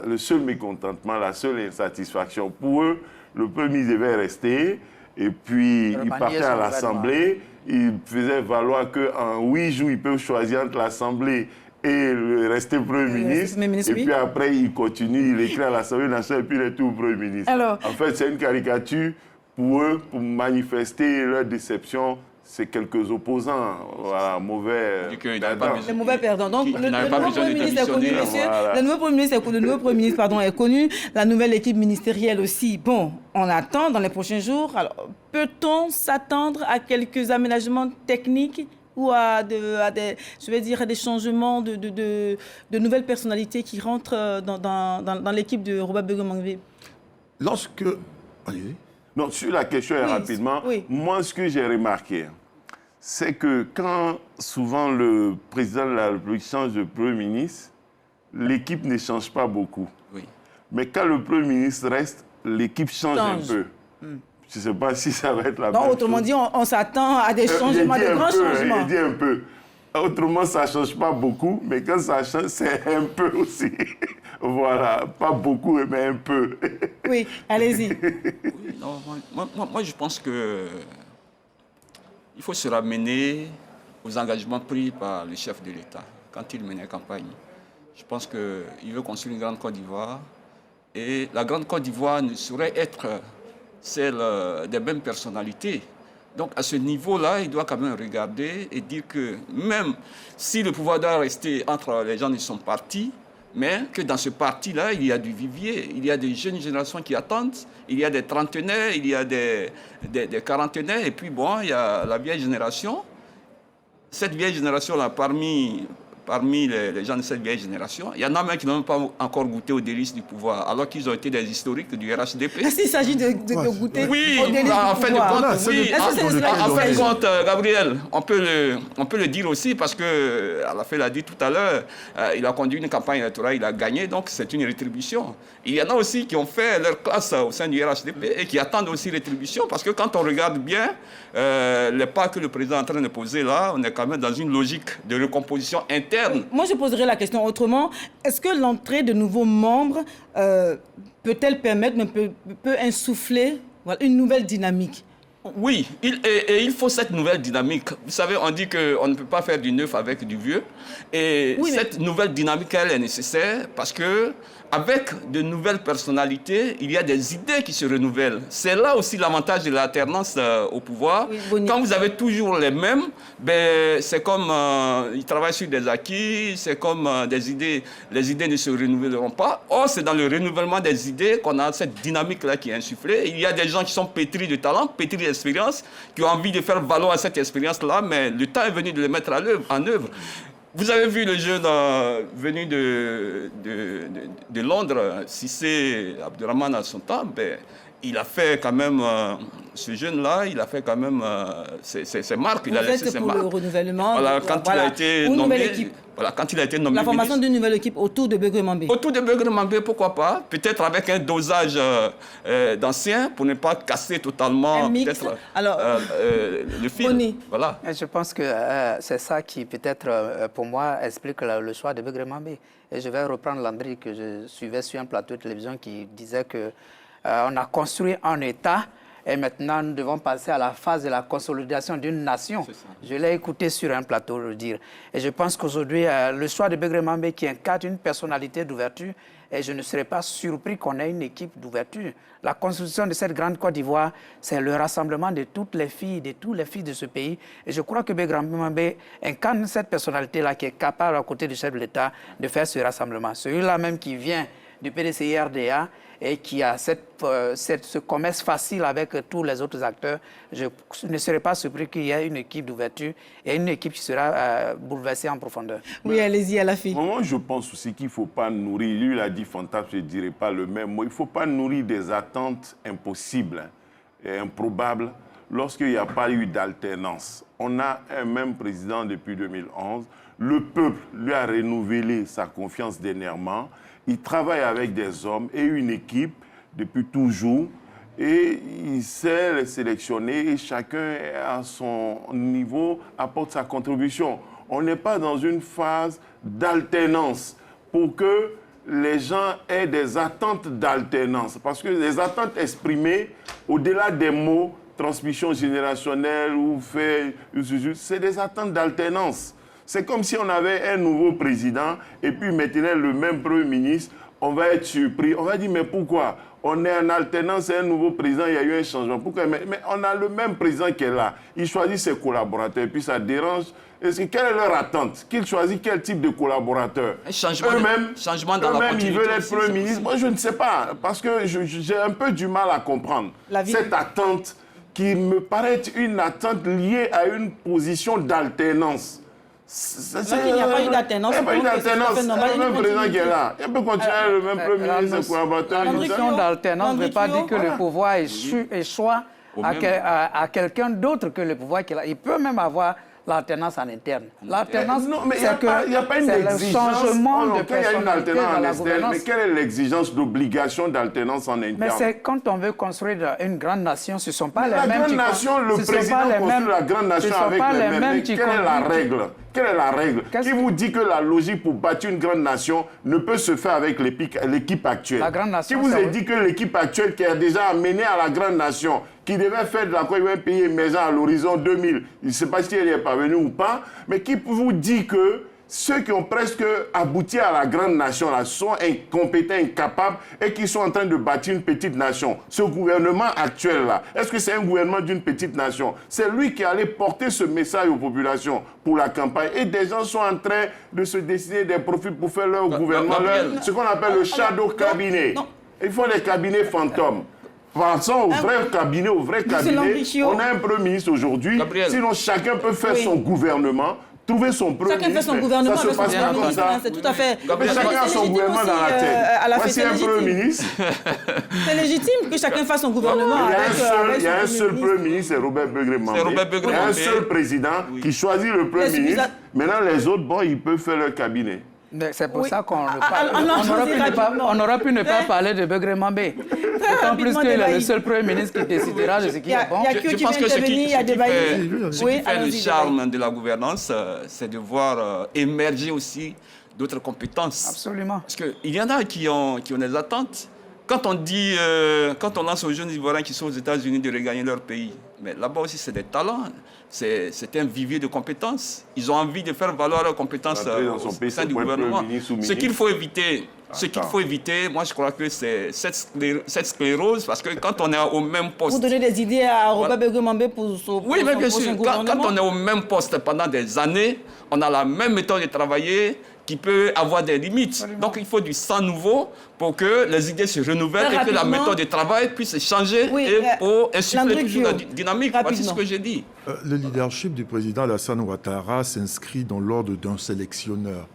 E: le seul mécontentement, la seule insatisfaction. Pour eux, le Premier devait rester, et puis il partait à l'Assemblée, il faisait valoir qu'en 8 jours, ils peuvent choisir entre l'Assemblée et rester Premier ministre, et puis après, il continue, il écrit à l'Assemblée nationale, et puis il est tout Premier ministre.
A: Alors,
E: en fait, c'est une caricature pour eux, pour manifester leur déception. C'est quelques opposants, voilà, mauvais perdants.
A: Les mauvais perdants. Donc, le nouveau Premier ministre est connu, monsieur. Le nouveau Premier ministre est connu. La nouvelle équipe ministérielle aussi. Bon, on attend dans les prochains jours. Alors, peut-on s'attendre à quelques aménagements techniques ou à des changements de nouvelles personnalités qui rentrent dans l'équipe de Robert Begré Mombé?
E: Non, sur la question rapidement, moi, ce que j'ai remarqué, c'est que quand souvent le président de la République change de Premier ministre, l'équipe ne change pas beaucoup.
F: Oui.
E: Mais quand le Premier ministre reste, l'équipe change un peu. Je ne sais pas si ça va être la même chose.
A: Autrement dit, on s'attend à des changements, de grands changements.
E: Il dit un peu. Autrement, ça ne change pas beaucoup, mais quand ça change, c'est un peu aussi. Voilà, pas beaucoup, mais un peu.
A: Oui, allez-y.
F: Oui, non, moi, je pense que il faut se ramener aux engagements pris par le chef de l'État quand il menait campagne. Je pense qu'il veut construire une grande Côte d'Ivoire et la grande Côte d'Ivoire ne saurait être celle des mêmes personnalités. Donc à ce niveau-là, il doit quand même regarder et dire que même si le pouvoir doit rester entre les gens qui sont partis, mais que dans ce parti-là, il y a du vivier, il y a des jeunes générations qui attendent, il y a des trentenaires, il y a des quarantenaires, et puis bon, il y a la vieille génération. Cette vieille génération-là, parmi les gens de cette vieille génération, il y en a même qui n'ont pas encore goûté aux délices du pouvoir, alors qu'ils ont été des historiques du RHDP.
A: Est-ce qu'il s'agit de goûter aux délices
F: en
A: du
F: fin de
A: pouvoir?
F: compte, oui. En fin de compte, Gabriel, on peut le dire aussi parce que Alafé l'a dit tout à l'heure, il a conduit une campagne électorale, il a gagné, donc c'est une rétribution. Il y en a aussi qui ont fait leur classe au sein du RHDP et qui attendent aussi rétribution parce que quand on regarde bien les pas que le président est en train de poser là, on est quand même dans une logique de recomposition interne.
A: Moi, je poserais la question autrement. Est-ce que l'entrée de nouveaux membres peut-elle permettre, peut insuffler une nouvelle dynamique?
F: Oui, il faut cette nouvelle dynamique. Vous savez, on dit qu'on ne peut pas faire du neuf avec du vieux. Et oui, cette nouvelle dynamique, elle est nécessaire parce que avec de nouvelles personnalités, il y a des idées qui se renouvellent. C'est là aussi l'avantage de l'alternance au pouvoir. Oui, quand vous avez toujours les mêmes, c'est comme ils travaillent sur des acquis, c'est comme des idées. Les idées ne se renouvelleront pas. Or, c'est dans le renouvellement des idées qu'on a cette dynamique-là qui est insufflée. Il y a des gens qui sont pétris de talent, pétris d'expérience, qui ont envie de faire valoir cette expérience-là, mais le temps est venu de les mettre en œuvre. Vous avez vu le jeune venu de Londres, Cissé Abdurrahman à son temps, il a fait quand même, ce jeune-là, il a fait quand même ses marques. Il a laissé ses marques.
A: Le renouvellement,
F: quand il a été nommé, quand il a été nommé
A: la formation d'une nouvelle équipe autour de Begré Mambé.
F: Autour de Begré Mambé, pourquoi pas? Peut-être avec un dosage d'anciens pour ne pas casser totalement le fil.
G: Voilà. Je pense que c'est ça qui peut-être pour moi explique le choix de Begré Mambé. Et je vais reprendre Landry que je suivais sur un plateau de télévision qui disait que on a construit un État et maintenant nous devons passer à la phase de la consolidation d'une nation. Je l'ai écouté sur un plateau le dire. Et je pense qu'aujourd'hui, le choix de Begré Mambé qui incarne une personnalité d'ouverture, et je ne serais pas surpris qu'on ait une équipe d'ouverture. La construction de cette grande Côte d'Ivoire, c'est le rassemblement de toutes les filles, de tous les filles de ce pays. Et je crois que Begré Mambé incarne cette personnalité-là qui est capable, à côté du chef de l'État, de faire ce rassemblement. Celui-là même qui vient du PDCI-RDA et qui a ce commerce facile avec tous les autres acteurs, je ne serais pas surpris qu'il y ait une équipe d'ouverture et une équipe qui sera bouleversée en profondeur.
A: Oui, allez-y, Alafi.
E: Moi, je pense aussi qu'il ne faut pas nourrir, lui il a dit fantasme, je ne dirais pas le même mot, il ne faut pas nourrir des attentes impossibles et improbables lorsqu'il n'y a pas eu d'alternance. On a un même président depuis 2011, le peuple lui a renouvelé sa confiance dernièrement. Il travaille avec des hommes et une équipe depuis toujours et il sait les sélectionner et chacun à son niveau apporte sa contribution. On n'est pas dans une phase d'alternance pour que les gens aient des attentes d'alternance. Parce que les attentes exprimées, au-delà des mots, transmission générationnelle ou fait, c'est des attentes d'alternance. C'est comme si on avait un nouveau président et puis maintenant le même Premier ministre, on va être surpris. On va dire, mais pourquoi? On est en alternance, c'est un nouveau président, il y a eu un changement. Pourquoi? Mais on a le même président qui est là. Il choisit ses collaborateurs et puis ça dérange. Quelle est leur attente? Qu'ils choisissent quel type de collaborateurs? Eux-mêmes, ils veulent être Premier ministre. Moi, je ne sais pas, parce que j'ai un peu du mal à comprendre cette attente qui me paraît une attente liée à une position d'alternance.
A: Il n'y a pas eu d'alternance.
E: Il n'y a pas eu d'alternance. C'est le même président qui est là. Il peut continuer le même Premier ministre, ses collaborateurs.
G: La notion d'alternance ne veut pas dire que le pouvoir échoue à quelqu'un d'autre que le pouvoir qu'il a. Il peut même avoir l'alternance en interne. L'alternance,
E: il n'y a pas une exigence.
G: Le changement de
E: il y a une alternance en
G: la
E: externe, mais quelle est l'exigence d'obligation d'alternance en interne?
G: Mais c'est quand on veut construire une grande nation, ce ne sont pas les mêmes...
E: La grande nation, le président construit la grande nation avec les mêmes. Quelle est la règle? Quelle est la règle? Qui vous dit que la logique pour bâtir une grande nation ne peut se faire avec l'équipe actuelle?
G: La grande nation,
E: qui vous a dit que l'équipe actuelle qui a déjà amené à la grande nation, qui devait faire de la un pays émergent à l'horizon 2000, je ne sais pas si elle y est parvenue ou pas, mais qui vous dit que ceux qui ont presque abouti à la grande nation là, sont incompétents, incapables et qui sont en train de bâtir une petite nation. Ce gouvernement actuel-là, est-ce que c'est un gouvernement d'une petite nation? C'est lui qui allait porter ce message aux populations pour la campagne. Et des gens sont en train de se dessiner des profils pour faire leur gouvernement, ce qu'on appelle le shadow cabinet. Il faut des cabinets fantômes. Passons au vrai cabinet, On a un premier ministre aujourd'hui. Sinon, chacun peut faire son gouvernement. Trouver son premier
A: ministre. Chacun fait son gouvernement.
E: Ça se passe pas comme ça.
A: C'est tout à fait.
E: Chacun a son gouvernement dans la tête. Voici un premier ministre.
A: C'est légitime que chacun fasse son gouvernement.
E: Il y a un seul premier ministre, c'est Robert Begré-Mambé. Il y a un seul président qui choisit le premier ministre. Maintenant, les autres, ils peuvent faire leur cabinet.
G: C'est pour ça qu'on on aurait pu ne pas parler de Begré-Mambé. D'autant plus qu'il est le seul Premier ministre qui décidera de ce qui est bon.
F: Je pense que ce qui fait le charme de la gouvernance, c'est de voir émerger aussi d'autres compétences.
G: Absolument.
F: Parce qu'il y en a qui ont des attentes. Quand on lance aux jeunes Ivoiriens qui sont aux États-Unis de regagner leur pays, mais là-bas aussi, c'est des talents. C'est un vivier de compétences. Ils ont envie de faire valoir leurs compétences au sein du gouvernement. Ce qu'il faut éviter, moi je crois que c'est cette sclérose, parce que quand on est au même poste...
A: Vous donnez des idées à Robert Begré-Mambé pour son
F: Oui, mais bien sûr, quand on est au même poste pendant des années, on a la même méthode de travailler qui peut avoir des limites. Absolument. Donc il faut du sang nouveau pour que les idées se renouvellent et que la méthode de travail puisse changer et pour insuffler toujours la dynamique. Voici ce que j'ai dit.
D: Le leadership du président Alassane Ouattara s'inscrit dans l'ordre d'un sélectionneur.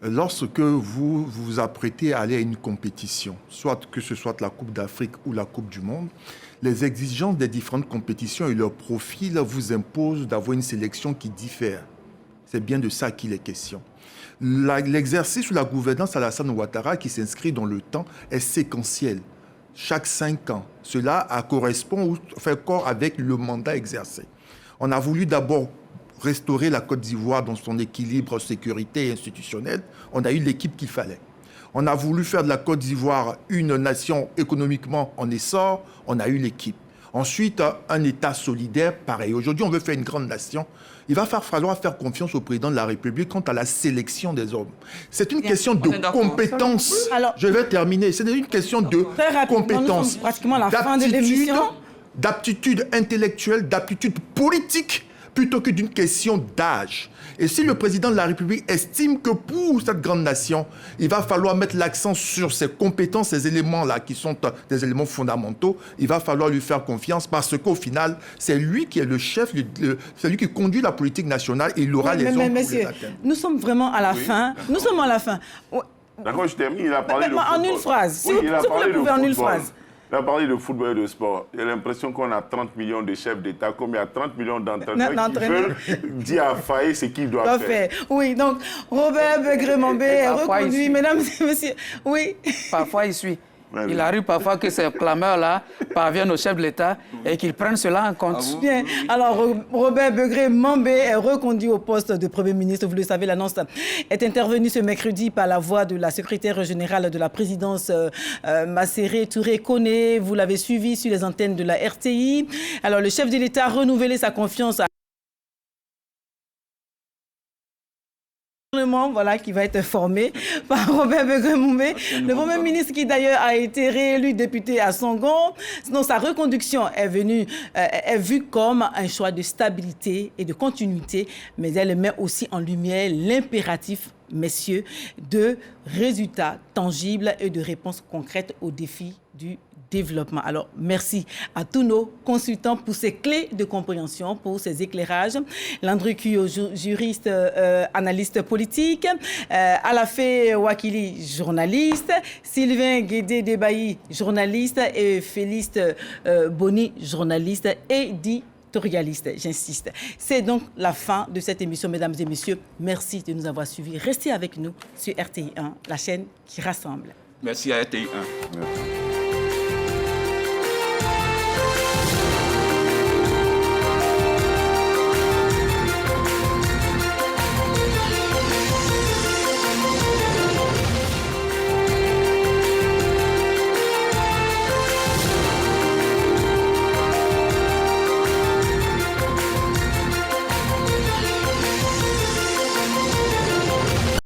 D: Lorsque vous vous apprêtez à aller à une compétition, soit que ce soit la Coupe d'Afrique ou la Coupe du Monde, les exigences des différentes compétitions et leur profil vous imposent d'avoir une sélection qui diffère. C'est bien de ça qu'il est question. L'exercice ou la gouvernance Alassane Ouattara qui s'inscrit dans le temps est séquentiel. Chaque 5 ans, cela correspond ou fait corps avec le mandat exercé. On a voulu d'abord restaurer la Côte d'Ivoire dans son équilibre sécurité et institutionnel. On a eu l'équipe qu'il fallait. On a voulu faire de la Côte d'Ivoire une nation économiquement en essor. On a eu l'équipe. Ensuite, un État solidaire, pareil. Aujourd'hui, on veut faire une grande nation. Il va falloir faire confiance au président de la République quant à la sélection des hommes. C'est une question de compétence. Alors, je vais terminer. C'est une question de compétence,
A: pratiquement la fin de l'émission.
D: D'aptitude intellectuelle, d'aptitude politique, plutôt que d'une question d'âge. Et si le président de la République estime que pour cette grande nation, il va falloir mettre l'accent sur ses compétences, ces éléments-là qui sont des éléments fondamentaux, il va falloir lui faire confiance parce qu'au final, c'est lui qui est le chef, c'est lui qui conduit la politique nationale et il aura les hommes pour les atteindre.
A: Nous sommes vraiment à la fin. Nous sommes à la fin.
E: D'accord, je termine. Il a parlé de football.
A: En une phrase. Si vous le pouvez en une phrase.
E: Il a parlé de football et de sport. J'ai l'impression qu'on a 30 millions de chefs d'État, comme il y a 30 millions d'entraîneurs qui veulent dire à Faye ce qu'il doit faire.
A: Oui, donc Robert Begré-Mambé est reconduit, mesdames et messieurs. Oui.
G: Parfois, il suit. Il arrive parfois que ces clameurs-là parviennent au chef de l'État et qu'ils prennent cela en compte.
A: Bien. Alors, Robert Begré-Mambé est reconduit au poste de Premier ministre. Vous le savez, l'annonce est intervenue ce mercredi par la voix de la secrétaire générale de la présidence, Masséré Touré-Koné. Vous l'avez suivi sur les antennes de la RTI. Alors, le chef de l'État a renouvelé sa confiance qui va être formé par Robert Begré-Mambé, le Premier ministre qui d'ailleurs a été réélu député à Songon. Sinon, sa reconduction est vue comme un choix de stabilité et de continuité, mais elle met aussi en lumière l'impératif, messieurs, de résultats tangibles et de réponses concrètes aux défis du développement. Alors, merci à tous nos consultants pour ces clés de compréhension, pour ces éclairages. Landry Kuyo, juriste, analyste politique. Alafé Wakili, journaliste. Sylvain Guédé-Debailly, journaliste. Et Félix Boni, journaliste. Et éditorialiste, j'insiste. C'est donc la fin de cette émission, mesdames et messieurs. Merci de nous avoir suivis. Restez avec nous sur RTI 1, la chaîne qui rassemble.
F: Merci à RTI 1.
E: Merci.